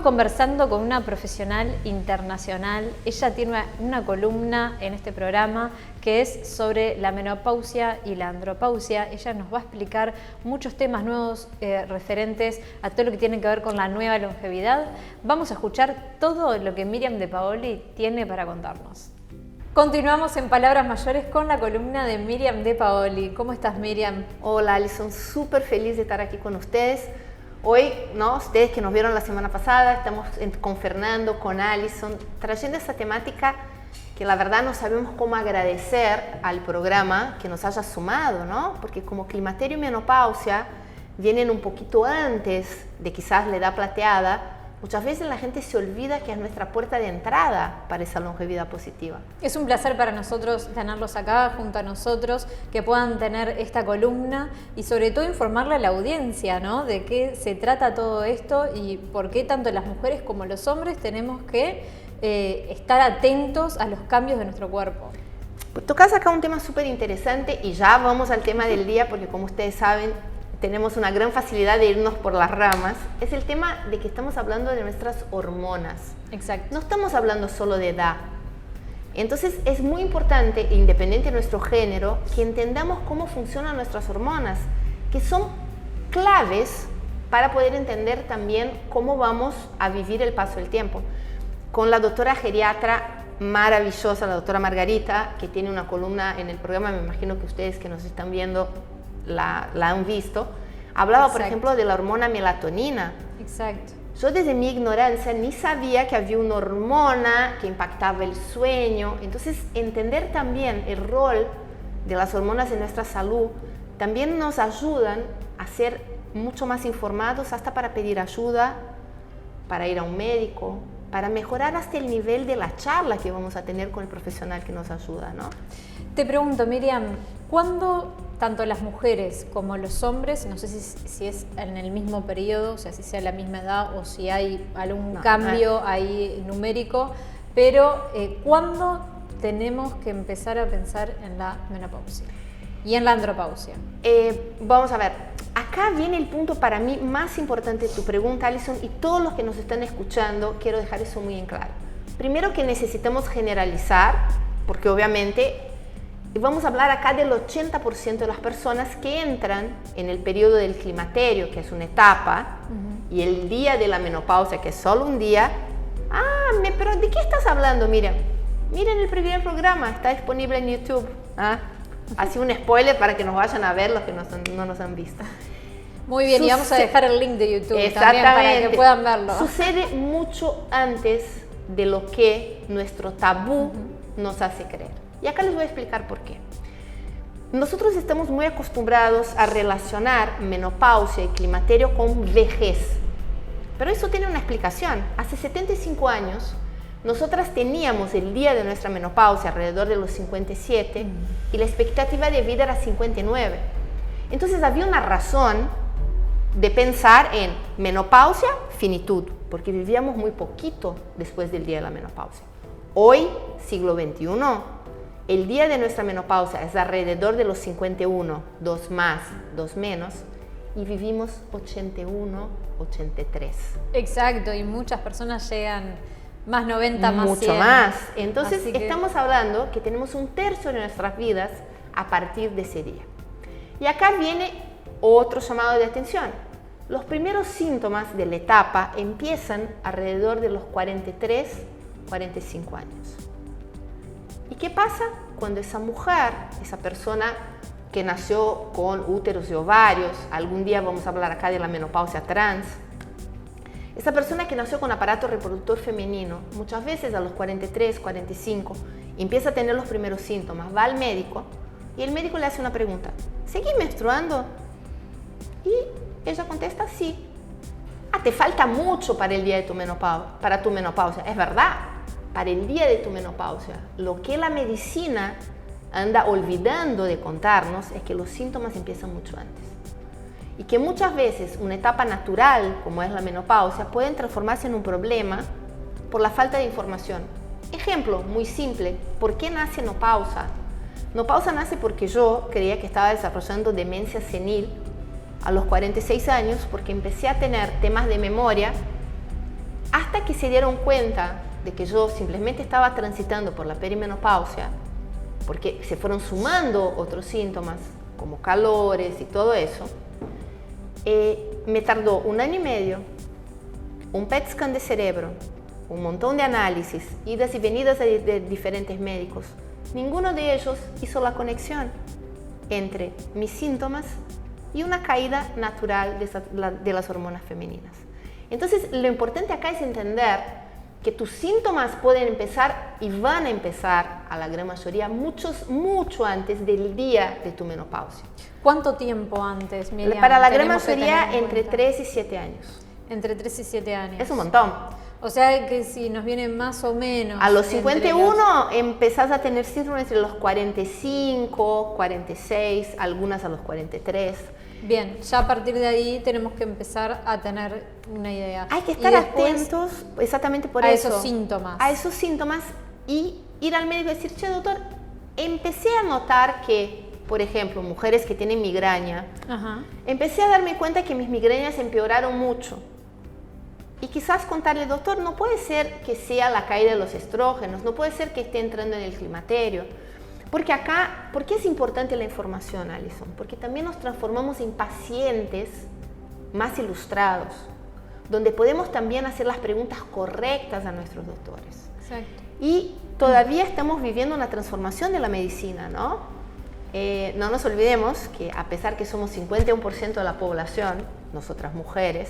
conversando con una profesional internacional. Ella tiene una columna en este programa que es sobre la menopausia y la andropausia. Ella nos va a explicar muchos temas nuevos referentes a todo lo que tiene que ver con la nueva longevidad. Vamos a escuchar todo lo que Miriam De Paoli tiene para contarnos. Continuamos en Palabras Mayores con la columna de Miriam De Paoli. ¿Cómo estás, Miriam? Hola, Alison, súper feliz de estar aquí con ustedes. Hoy, ¿no? Ustedes que nos vieron la semana pasada, estamos con Fernando, con Alison, trayendo esta temática que la verdad no sabemos cómo agradecer al programa que nos haya sumado, ¿no? Porque como climaterio y menopausia vienen un poquito antes de quizás la edad plateada. Muchas veces la gente se olvida que es nuestra puerta de entrada para esa longevidad positiva. Es un placer para nosotros tenerlos acá junto a nosotros, que puedan tener esta columna y sobre todo informarle a la audiencia, ¿no? De qué se trata todo esto y por qué tanto las mujeres como los hombres tenemos que estar atentos a los cambios de nuestro cuerpo. Pues tocas acá un tema súper interesante y ya vamos al tema del día porque como ustedes saben, tenemos una gran facilidad de irnos por las ramas. Es el tema de que estamos hablando de nuestras hormonas. Exacto. No estamos hablando solo de edad. Entonces es muy importante, independiente de nuestro género, que entendamos cómo funcionan nuestras hormonas, que son claves para poder entender también cómo vamos a vivir el paso del tiempo. Con la doctora geriatra maravillosa, la doctora Margarita, que tiene una columna en el programa, me imagino que ustedes que nos están viendo la han visto, hablaba, Exacto. por ejemplo, de la hormona melatonina. Exacto. Yo desde mi ignorancia ni sabía que había una hormona que impactaba el sueño. Entonces, entender también el rol de las hormonas en nuestra salud también nos ayudan a ser mucho más informados, hasta para pedir ayuda, para ir a un médico, para mejorar hasta el nivel de la charla que vamos a tener con el profesional que nos ayuda, ¿no? Te pregunto, Miriam, ¿cuándo tanto las mujeres como los hombres, no sé si es en el mismo periodo, o sea, si sea la misma edad o si hay algún cambio ahí numérico, pero ¿cuándo tenemos que empezar a pensar en la menopausia y en la andropausia? Vamos a ver, acá viene el punto para mí más importante de tu pregunta, Alison, y todos los que nos están escuchando, quiero dejar eso muy en claro. Primero que necesitamos generalizar, porque obviamente vamos a hablar acá del 80% de las personas que entran en el periodo del climaterio, que es una etapa, y el día de la menopausia, que es solo un día. Pero ¿de qué estás hablando, Miriam? Miren el primer programa, está disponible en YouTube. Así un spoiler para que nos vayan a ver los que no nos han visto. Muy bien, y vamos a dejar el link de YouTube también para que puedan verlo. Sucede mucho antes de lo que nuestro tabú nos hace creer. Y acá les voy a explicar por qué. Nosotros estamos muy acostumbrados a relacionar menopausia y climaterio con vejez. Pero eso tiene una explicación. Hace 75 años, nosotras teníamos el día de nuestra menopausia alrededor de los 57 y la expectativa de vida era 59. Entonces había una razón de pensar en menopausia, finitud, porque vivíamos muy poquito después del día de la menopausia. Hoy, siglo XXI, el día de nuestra menopausia es alrededor de los 51, 2 más, 2 menos, y vivimos 81, 83. Exacto, y muchas personas llegan más 90, más 100. Mucho más. Entonces estamos hablando que tenemos un tercio de nuestras vidas a partir de ese día. Y acá viene otro llamado de atención. Los primeros síntomas de la etapa empiezan alrededor de los 43, 45 años. ¿Y qué pasa cuando esa mujer, esa persona que nació con úteros y ovarios, algún día vamos a hablar acá de la menopausia trans, esa persona que nació con aparato reproductor femenino, muchas veces a los 43, 45, empieza a tener los primeros síntomas, va al médico y el médico le hace una pregunta: ¿seguís menstruando? Y ella contesta: sí. Te falta mucho para el día de tu menopausia. Es verdad, para el día de tu menopausia. Lo que la medicina anda olvidando de contarnos es que los síntomas empiezan mucho antes. Y que muchas veces una etapa natural, como es la menopausia, pueden transformarse en un problema por la falta de información. Ejemplo muy simple: ¿por qué nace menopausia? Menopausia nace porque yo creía que estaba desarrollando demencia senil a los 46 años, porque empecé a tener temas de memoria hasta que se dieron cuenta de que yo simplemente estaba transitando por la perimenopausia, porque se fueron sumando otros síntomas, como calores y todo eso, me tardó 1 año y medio, un PET scan de cerebro, un montón de análisis, idas y venidas de diferentes médicos. Ninguno de ellos hizo la conexión entre mis síntomas y una caída natural de las hormonas femeninas. Entonces, lo importante acá es entender que tus síntomas pueden empezar y van a empezar, a la gran mayoría, mucho antes del día de tu menopausia. ¿Cuánto tiempo antes, Miriam? Para la gran mayoría, entre 3 y 7 años. Entre 3 y 7 años. Es un montón. O sea que si nos viene más o menos... A los 51 empezás a tener síntomas entre los 45, 46, algunas a los 43. Bien, ya a partir de ahí tenemos que empezar a tener una idea. Hay que estar atentos exactamente por eso. A esos síntomas. A esos síntomas y ir al médico y decir, che, doctor, empecé a notar que, por ejemplo, mujeres que tienen migraña, empecé a darme cuenta que mis migrañas empeoraron mucho. Y quizás contarle, doctor, no puede ser que sea la caída de los estrógenos, no puede ser que esté entrando en el climaterio. Porque acá, ¿por qué es importante la información, Alison? Porque también nos transformamos en pacientes más ilustrados, donde podemos también hacer las preguntas correctas a nuestros doctores. Exacto. Y todavía estamos viviendo una transformación de la medicina, ¿no? No nos olvidemos que a pesar que somos 51% de la población, nosotras mujeres,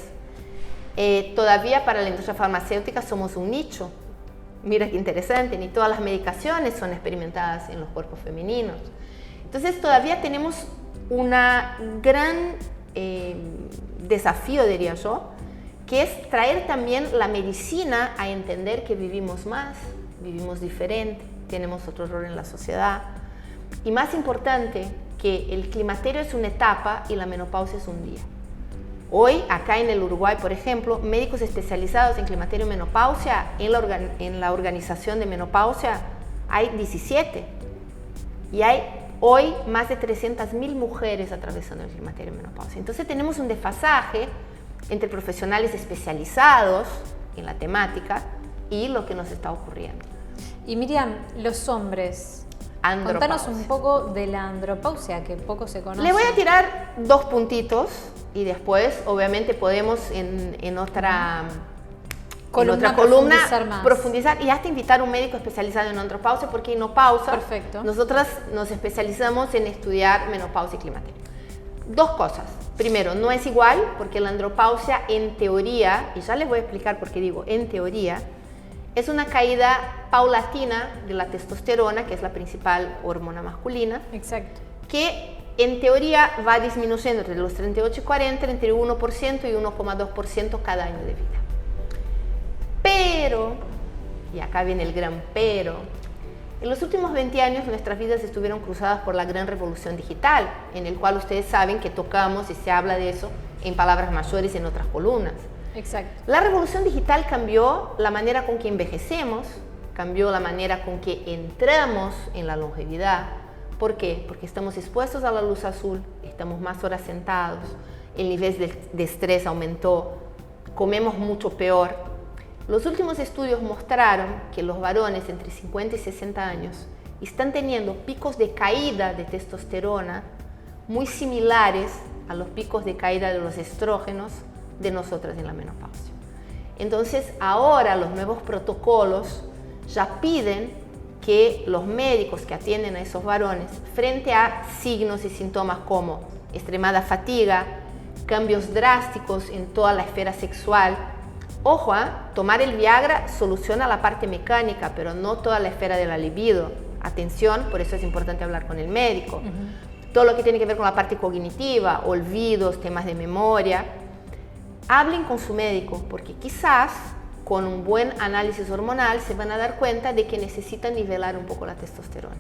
todavía para la industria farmacéutica somos un nicho. Mira qué interesante, ni todas las medicaciones son experimentadas en los cuerpos femeninos. Entonces todavía tenemos un gran desafío, diría yo, que es traer también la medicina a entender que vivimos más, vivimos diferente, tenemos otro rol en la sociedad. Y más importante, que el climaterio es una etapa y la menopausia es un día. Hoy, acá en el Uruguay, por ejemplo, médicos especializados en climaterio y menopausia, en la organización de menopausia, hay 17. Y hay hoy más de 300.000 mujeres atravesando el climaterio y menopausia. Entonces tenemos un desfasaje entre profesionales especializados en la temática y lo que nos está ocurriendo. Y Miriam, los hombres... Contanos un poco de la andropausia, que poco se conoce. Le voy a tirar 2 puntitos y después, obviamente, podemos en otra columna profundizar y hasta invitar a un médico especializado en andropausia, porque en menopausia, perfecto, nosotras nos especializamos en estudiar menopausia y climaterio. 2 cosas. Primero, no es igual, porque la andropausia, en teoría, y ya les voy a explicar por qué digo en teoría, es una caída paulatina de la testosterona, que es la principal hormona masculina. Exacto. Que en teoría va disminuyendo entre los 38 y 40, entre 1% y 1,2% cada año de vida. Pero, y acá viene el gran pero, en los últimos 20 años nuestras vidas estuvieron cruzadas por la gran revolución digital, en el cual ustedes saben que tocamos y se habla de eso en palabras mayores en otras columnas. Exacto. La revolución digital cambió la manera con que envejecemos, cambió la manera con que entramos en la longevidad. ¿Por qué? Porque estamos expuestos a la luz azul, estamos más horas sentados, el nivel de estrés aumentó, comemos mucho peor. Los últimos estudios mostraron que los varones entre 50 y 60 años están teniendo picos de caída de testosterona muy similares a los picos de caída de los estrógenos de nosotras en la menopausia. Entonces, ahora los nuevos protocolos ya piden que los médicos que atienden a esos varones, frente a signos y síntomas como extremada fatiga, cambios drásticos en toda la esfera sexual, ojo, tomar el Viagra soluciona la parte mecánica, pero no toda la esfera de la libido. Atención, por eso es importante hablar con el médico. Todo lo que tiene que ver con la parte cognitiva, olvidos, temas de memoria, hablen con su médico, porque quizás con un buen análisis hormonal se van a dar cuenta de que necesitan nivelar un poco la testosterona.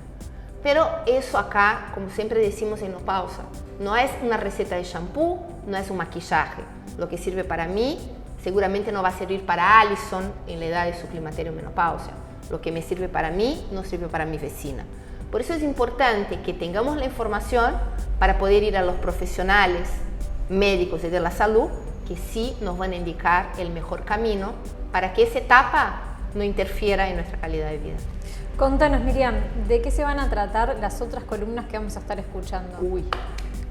Pero eso acá, como siempre decimos en menopausia, no es una receta de shampoo, no es un maquillaje. Lo que sirve para mí seguramente no va a servir para Alison en la edad de su climaterio y menopausia. Lo que me sirve para mí no sirve para mi vecina. Por eso es importante que tengamos la información para poder ir a los profesionales médicos y de la salud que sí nos van a indicar el mejor camino para que esa etapa no interfiera en nuestra calidad de vida. Contanos, Miriam, ¿de qué se van a tratar las otras columnas que vamos a estar escuchando? Uy.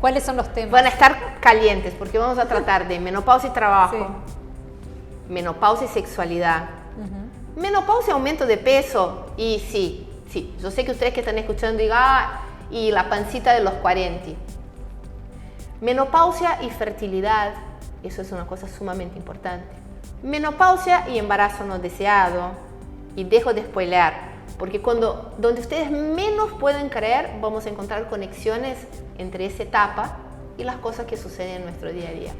¿Cuáles son los temas? Van a estar calientes porque vamos a tratar de menopausia y trabajo, sí, menopausia y sexualidad, menopausia y aumento de peso, y sí, yo sé que ustedes que están escuchando digan, y la pancita de los 40. Menopausia y fertilidad, eso es una cosa sumamente importante. Menopausia y embarazo no deseado, y dejo de spoilear, porque donde ustedes menos pueden creer, vamos a encontrar conexiones entre esa etapa y las cosas que suceden en nuestro día a día.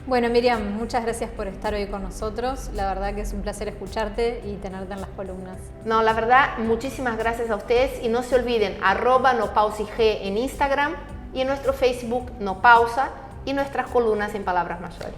Bueno, Miriam, muchas gracias por estar hoy con nosotros. La verdad que es un placer escucharte y tenerte en las columnas. No, la verdad, muchísimas gracias a ustedes y no se olviden, @nopausaig en Instagram y en nuestro Facebook No Pausa y nuestras columnas en Palabras Mayores.